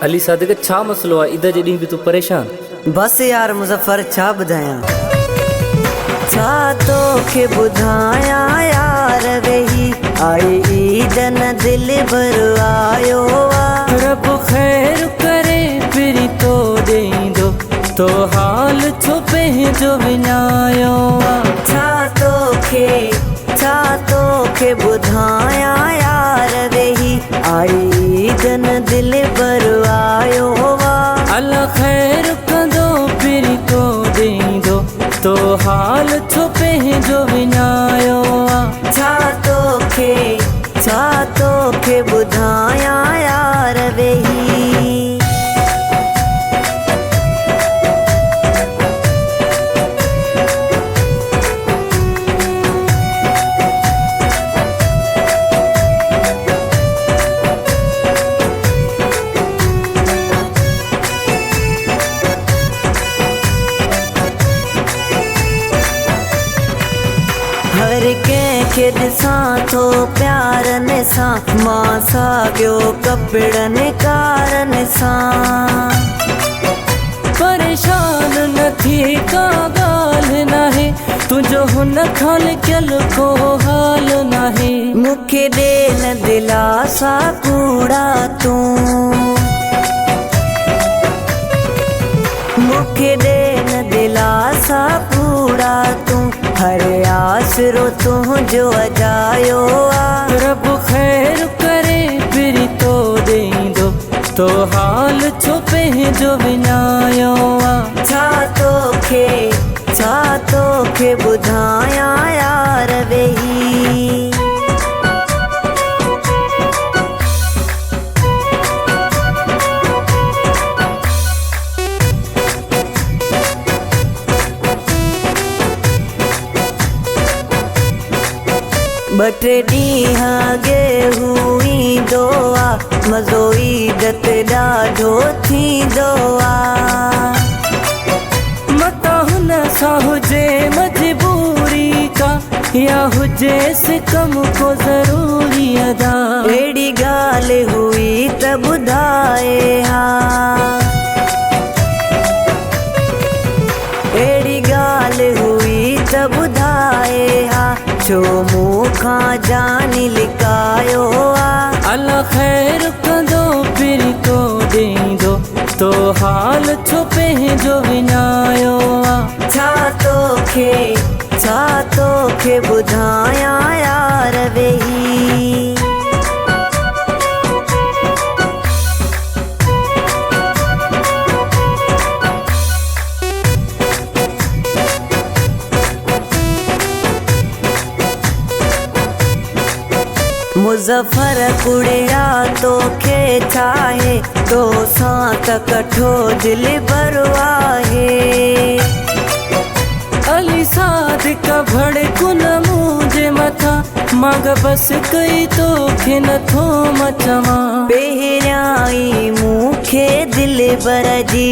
अली सादिक छा मसलो आहे? ईद जे ॾींहुं बि तूं परेशान? बस यार मुज़फ़र छा ॿुधायां, छा तोखे ॿुधायां यार वेही आई ईद न दिल भर आयो आ। रब ख़ैर करे फिरी तो ॾींदो, तो हाल छो पंहिंजो विञायो आ। छा तोखे ॿुधायां यार वेही आई ईद न दिल भर आयो आ। अल्लाह ख़ैर कंदो फिरी तो ॾींदो, तो हाल छो पंहिंजो विञायो आ। छा तोखे ॿुधायां यार वेही। हर कंहिंखे ॾिसां थो प्यारनि सां, मां साॻियो कपिड़नि कारनि सां। परेशान न थी का ॻाल्हि नाहे, तुंहिंजो हुन खां लिकियल को हाल नाहे। मूंखे ॾे न दिलासा कूड़ा तूं, मूंखे ॾे न दिलासा कूड़ा तूं, हर आसरो तुंहिंजो अजायो आ। रब ख़ैर करे फिरी तो ॾींदो, तो हाल छो पंहिंजो विञायो आ। छा तोखे ॿुधायां यार वेही। ॿ टे ॾींहं अॻे हू ईंदो आ, मज़ो ईद ते ॾाढो थींदो आ। मता हुन सां हुजे मजबूरी का, या हुजेसि कम को ज़रूरी अदा। अहिड़ी ॻाल्हि हुई त ॿुधाए हा, अहिड़ी ॻाल्हि हुई त ॿुधाए हा, छो मूंखां जानी लिकायो आ। अल्लाह ख़ैर कंदो फिरी तो ॾींदो, तो हाल छो पंहिंजो विञायो आ। छा तोखे ॿुधायां यार वेही। मुज़फ़र कुड़िया तोखे चाहे, तो सां त कठो दिल भर आहे। अली सादिक भड़कुन मुंहिंजे मथां, मांग बस कई तोखे नथो मचवां। पहिरियां ई मूंखे दिल भर जी,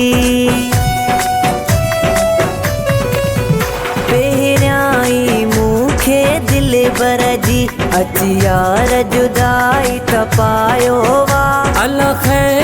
पहिरियां ई मूंखे दिल भर जी, अची यार जुदाई त पायो वा। अल्लाह ख़ैर